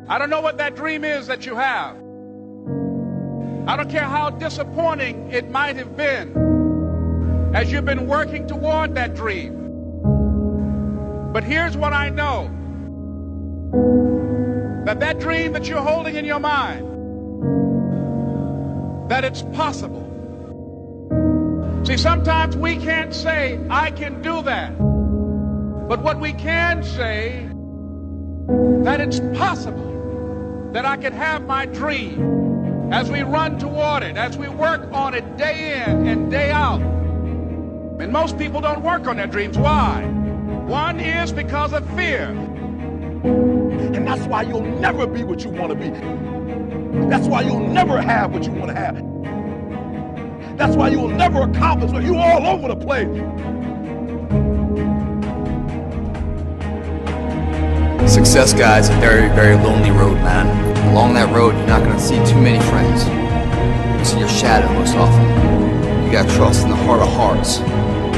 I don't know what that dream is that you have. I don't care how disappointing it might have been as you've been working toward that dream. But here's what I know. That dream that you're holding in your mind, that it's possible. See, sometimes we can't say, I can do that. But what we can say, that it's possible that I can have my dream as we run toward it, as we work on it day in and day out. And most people don't work on their dreams. Why? One is because of fear. And that's why you'll never be what you want to be. That's why you'll never have what you want to have. That's why you'll never accomplish what you're all over the place. Success, guys, a very, very lonely road, man. Along that road, you're not going to see too many friends. You see your shadow most often. You got to trust in the heart of hearts.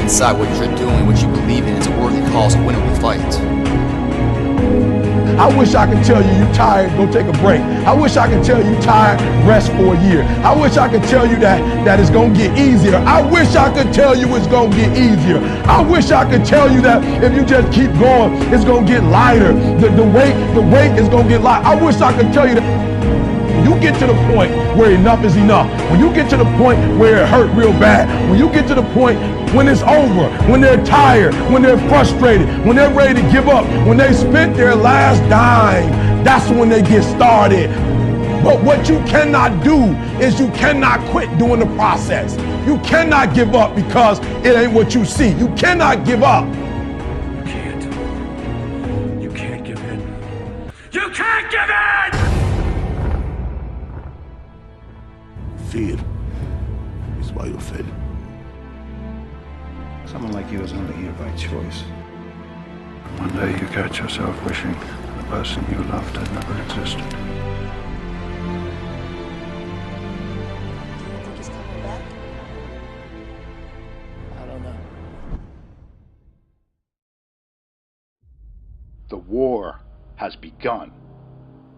Inside what you're doing, what you believe in, is a worthy cause, a winnable fight. I wish I could tell you you're tired, go take a break. I wish I could tell you tired, rest for a year. I wish I could tell you that it's gonna get easier. I wish I could tell you it's gonna get easier. I wish I could tell you that if you just keep going, it's gonna get lighter. The weight is gonna get light. I wish I could tell you that. When you get to the point where enough is enough, when you get to the point where it hurt real bad, when you get to the point when it's over, when they're tired, when they're frustrated, when they're ready to give up, when they spent their last dime, that's when they get started. But what you cannot do is you cannot quit doing the process. You cannot give up because it ain't what you see. You cannot give up. You can't. You can't give in. You can't give in! Fear is why you fail. Someone like you is only here by choice. One day you catch yourself wishing the person you loved had never existed. Do you think he's coming back? I don't know. The war has begun,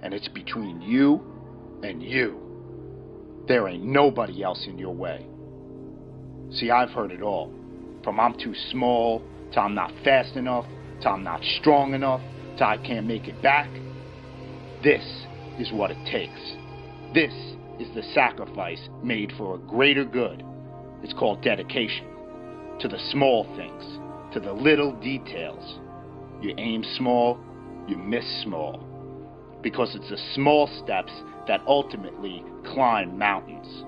and it's between you and you. There ain't nobody else in your way. See, I've heard it all. From I'm too small, to I'm not fast enough, to I'm not strong enough, to I can't make it back. This is what it takes. This is the sacrifice made for a greater good. It's called dedication. To the small things, to the little details. You aim small, you miss small. Because it's the small steps that ultimately climb mountains.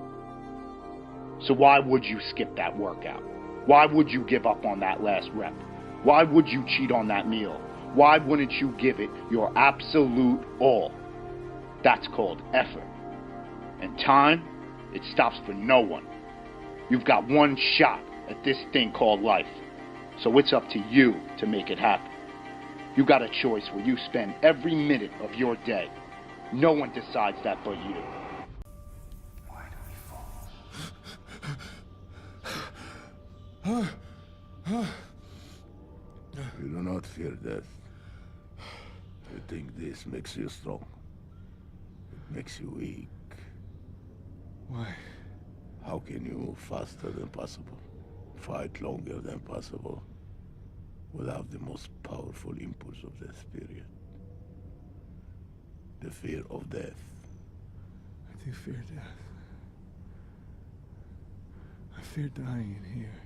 So why would you skip that workout? Why would you give up on that last rep? Why would you cheat on that meal? Why wouldn't you give it your absolute all? That's called effort. And time, it stops for no one. You've got one shot at this thing called life. So it's up to you to make it happen. You got a choice where you spend every minute of your day. No one decides that but you. Why do we fall? You do not fear death. You think this makes you strong. It makes you weak. Why? How can you move faster than possible? Fight longer than possible? Without the most powerful impulse of the spirit. The fear of death. I do fear death. I fear dying in here.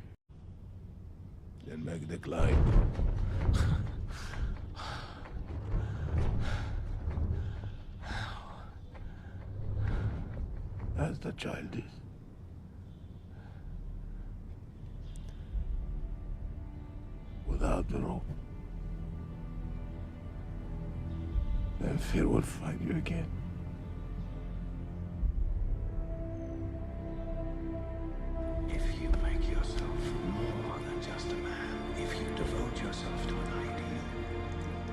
Then make the climb. As the child is. Without the rope. Then fear will find you again. If you make yourself more than just a man, if you devote yourself to an ideal,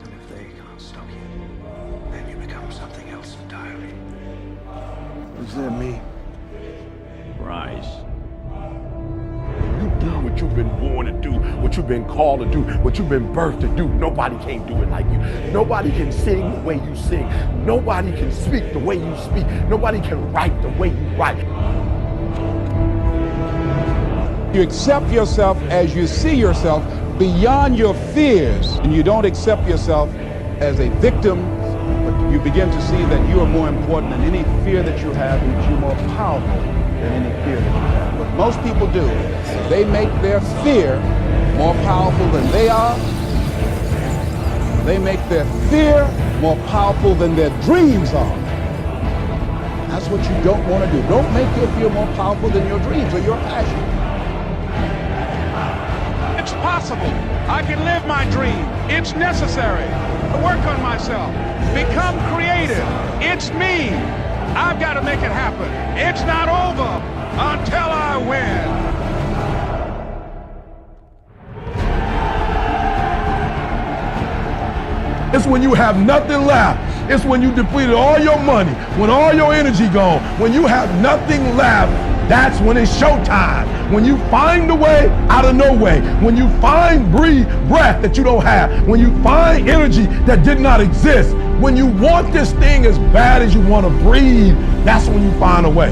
and if they can't stop you, then you become something else entirely. What does that mean? Rise. You've done what you've been been born to do, what you've been called to do, what you've been birthed to do. Nobody can do it like you. Nobody can sing the way you sing. Nobody can speak the way you speak. Nobody can write the way you write. You accept yourself as you see yourself beyond your fears, and you don't accept yourself as a victim, but you begin to see that you are more important than any fear that you have, and that you're more powerful than any fear that you have. What most people do, they make their fear more powerful than they are. They make their fear more powerful than their dreams are. That's what you don't want to do. Don't make your fear more powerful than your dreams or your passion. It's possible. I can live my dream. It's necessary to work on myself. Become creative. It's me. I've got to make it happen. It's not over until I win. It's when you have nothing left. It's when you depleted all your money, when all your energy gone, when you have nothing left. That's when it's showtime. When you find a way out of no way. When you find breath that you don't have. When you find energy that did not exist. When you want this thing as bad as you want to breathe, that's when you find a way.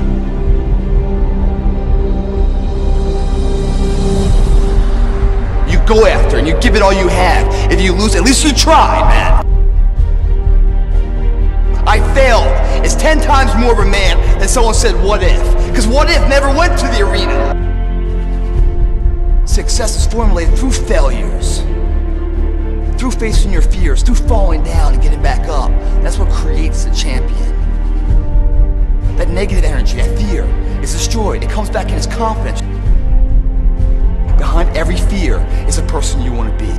You go after and you give it all you have. If you lose, at least you tried, man. I failed. It's 10 times more of a man than someone said, what if? Because what if never went to the arena. Success is formulated through failures. Through facing your fears, through falling down and getting back up. That's what creates the champion. That negative energy, that fear, is destroyed. It comes back in as confidence. Behind every fear is a person you want to be.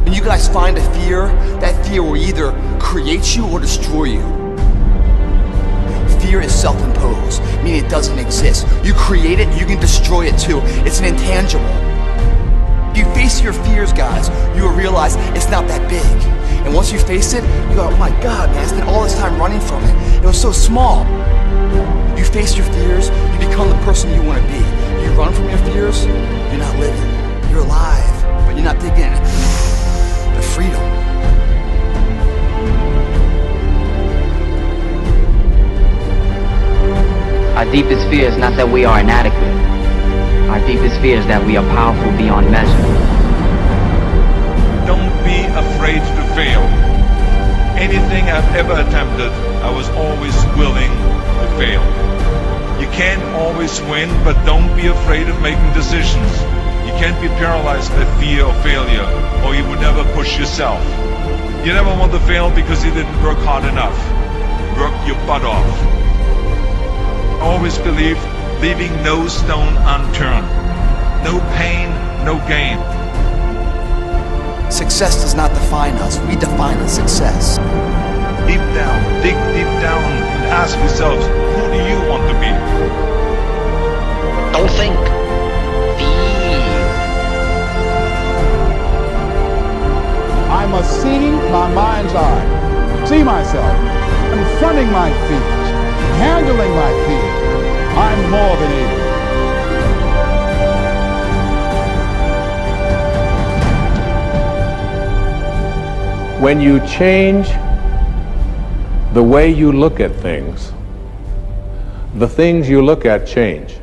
When you guys find a fear, that fear will either create you or destroy you. Fear is self-imposed, meaning it doesn't exist. You create it, you can destroy it too. It's an intangible. If you face your fears, guys, you will realize it's not that big. And once you face it, you go, oh my God, man, I spent all this time running from it. It was so small. You face your fears, you become the person you want to be. You run from your fears, you're not living. You're alive, but you're not digging the freedom. Our deepest fear is not that we are inadequate. Our deepest fear is that we are powerful beyond measure. Don't be afraid to fail. Anything I've ever attempted, I was always willing to fail. You can't always win, but don't be afraid of making decisions. You can't be paralyzed by fear of failure, or you would never push yourself. You never want to fail because you didn't work hard enough. Work your butt off. Always believe, leaving no stone unturned. No pain, no gain. Success does not define us. We define the success. Deep down, dig deep down and ask yourselves, who do you want to be? Don't think. Feel. I must see my mind's eye, see myself, confronting my fears, handling my fears. I'm more than able. When you change the way you look at things, the things you look at change.